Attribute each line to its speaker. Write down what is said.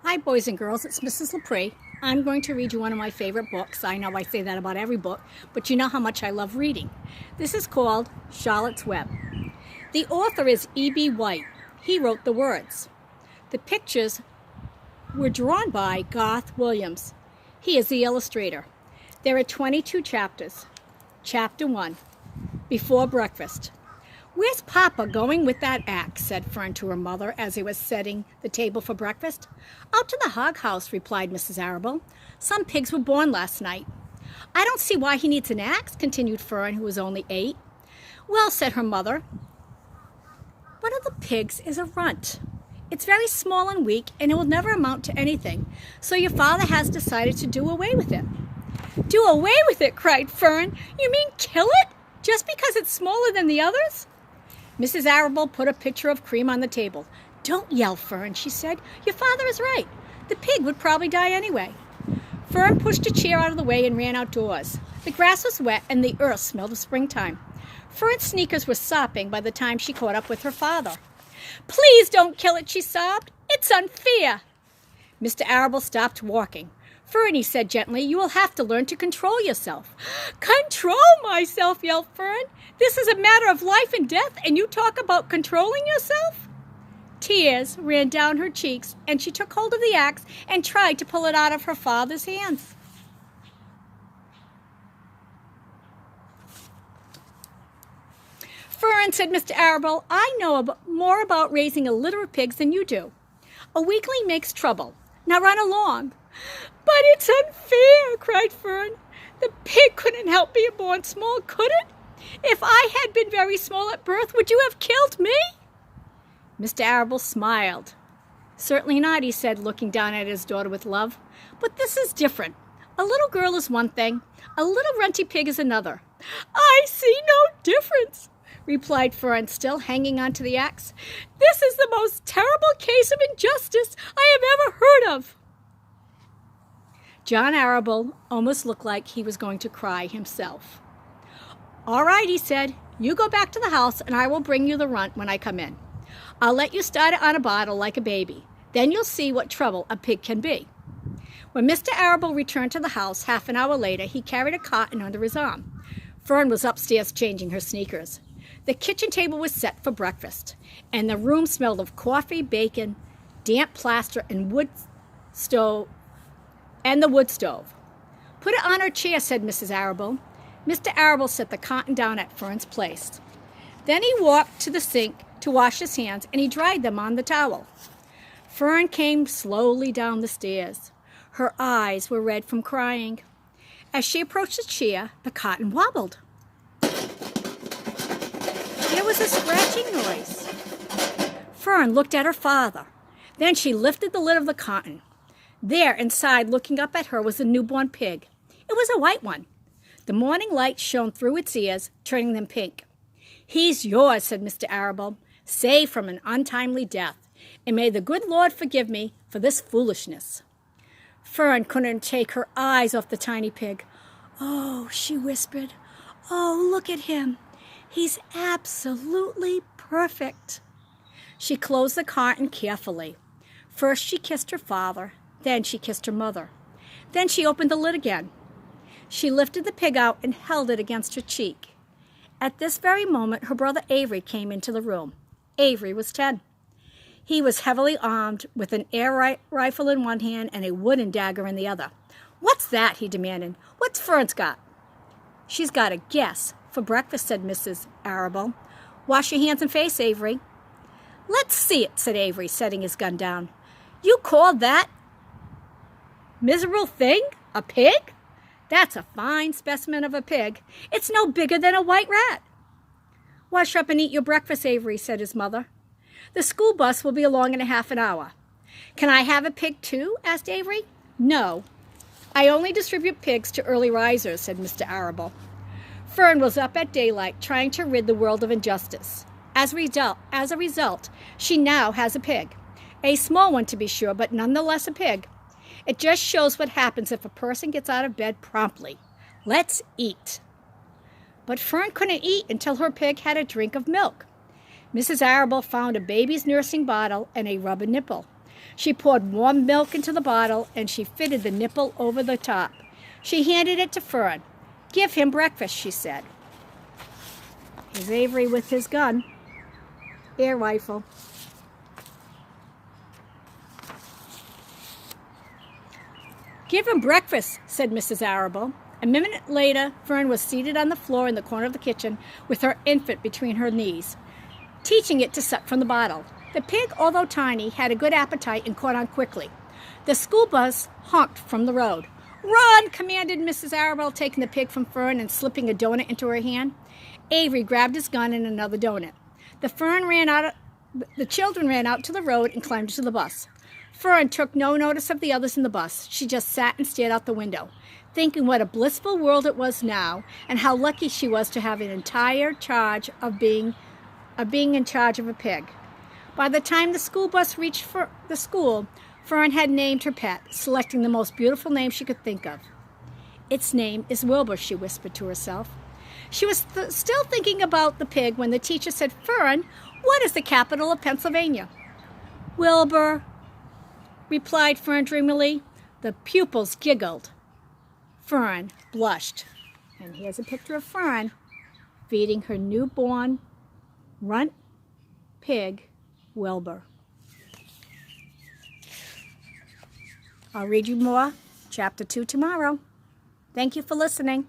Speaker 1: Hi, boys and girls. It's Mrs. LaPree. I'm going to read you one of my favorite books. I know I say that about every book, but you know how much I love reading. This is called Charlotte's Web. The author is E.B. White. He wrote the words. The pictures were drawn by Garth Williams. He is the illustrator. There are 22 chapters. Chapter 1, Before Breakfast. "Where's Papa going with that axe?" said Fern to her mother as they were setting the table for breakfast. "Out to the hog house," replied Mrs. Arable. "Some pigs were born last night." "I don't see why he needs an axe," continued Fern, who was only 8. "Well," said her mother, "one of the pigs is a runt. It's very small and weak, and it will never amount to anything, so your father has decided to do away with it." "Do away with it?" cried Fern. "You mean kill it, just because it's smaller than the others?" Mrs. Arable put a pitcher of cream on the table. "Don't yell, Fern," she said. "Your father is right. The pig would probably die anyway." Fern pushed a chair out of the way and ran outdoors. The grass was wet and the earth smelled of springtime. Fern's sneakers were sopping by the time she caught up with her father. "Please don't kill it," she sobbed. "It's unfair." Mr. Arable stopped walking. "Fern," he said gently, "you will have to learn to control yourself." "Control myself?" yelled Fern. "This is a matter of life and death, and you talk about controlling yourself?" Tears ran down her cheeks, and she took hold of the axe and tried to pull it out of her father's hands. "Fern," said Mr. Arable, "I know more about raising a litter of pigs than you do. A weakling makes trouble. Now run along." "But it's unfair," cried Fern. "The pig couldn't help being born small, could it? If I had been very small at birth, would you have killed me?" Mr. Arable smiled. "Certainly not," he said, looking down at his daughter with love. "But this is different. A little girl is one thing, a little runty pig is another." "I see no difference," replied Fern, still hanging on to the axe. "This is the most terrible case of injustice I have ever heard of." John Arable almost looked like he was going to cry himself. "All right," he said, "you go back to the house and I will bring you the runt when I come in. I'll let you start it on a bottle like a baby. Then you'll see what trouble a pig can be." When Mr. Arable returned to the house half an hour later, he carried a cotton under his arm. Fern was upstairs changing her sneakers. The kitchen table was set for breakfast, and the room smelled of coffee, bacon, damp plaster, and the wood stove. "Put it on her chair," said Mrs. Arable. Mr. Arable set the cotton down at Fern's place. Then he walked to the sink to wash his hands, and he dried them on the towel. Fern came slowly down the stairs. Her eyes were red from crying. As she approached the chair, the cotton wobbled. There was a scratching noise. Fern looked at her father. Then she lifted the lid of the cotton. There, inside, looking up at her, was a newborn pig. It was a white one. The morning light shone through its ears, turning them pink. "He's yours," said Mr. Arable, "saved from an untimely death, and may the good Lord forgive me for this foolishness." Fern couldn't take her eyes off the tiny pig. "Oh," she whispered, "oh, look at him. He's absolutely perfect." She closed the cotton carefully. First she kissed her father, then she kissed her mother. Then she opened the lid again. She lifted the pig out and held it against her cheek. At this very moment, her brother Avery came into the room. Avery was 10. He was heavily armed with an air rifle in one hand and a wooden dagger in the other. "What's that?" he demanded. "What's Fern's got?" "She's got a guess for breakfast," said Mrs. Arable. "Wash your hands and face, Avery." "Let's see it," said Avery, setting his gun down. "You call that miserable thing a pig? That's a fine specimen of a pig. It's no bigger than a white rat." "Wash up and eat your breakfast, Avery," said his mother. "The school bus will be along in a half an hour." "Can I have a pig too?" asked Avery. "No. I only distribute pigs to early risers," said Mr. Arable. Fern was up at daylight trying to rid the world of injustice. As a result, she now has a pig. A small one, to be sure, but nonetheless a pig. It just shows what happens if a person gets out of bed promptly. Let's eat. But Fern couldn't eat until her pig had a drink of milk. Mrs. Arable found a baby's nursing bottle and a rubber nipple. She poured warm milk into the bottle, and she fitted the nipple over the top. She handed it to Fern. "Give him breakfast," she said. Here's Avery with his gun. Air rifle. "Give him breakfast," said Mrs. Arable. A minute later, Fern was seated on the floor in the corner of the kitchen with her infant between her knees, teaching it to suck from the bottle. The pig, although tiny, had a good appetite and caught on quickly. The school bus honked from the road. "Run!" commanded Mrs. Arable, taking the pig from Fern and slipping a donut into her hand. Avery grabbed his gun and another donut. The children ran out to the road and climbed into the bus. Fern took no notice of the others in the bus. She just sat and stared out the window, thinking what a blissful world it was now and how lucky she was to have an entire charge of being in charge of a pig. By the time the school bus reached the school, Fern had named her pet, selecting the most beautiful name she could think of. "Its name is Wilbur," she whispered to herself. She was still thinking about the pig when the teacher said, "Fern, what is the capital of Pennsylvania?" "Wilbur," replied Fern dreamily. The pupils giggled. Fern blushed. And here's a picture of Fern feeding her newborn runt pig, Wilbur. I'll read you more, Chapter 2, tomorrow. Thank you for listening.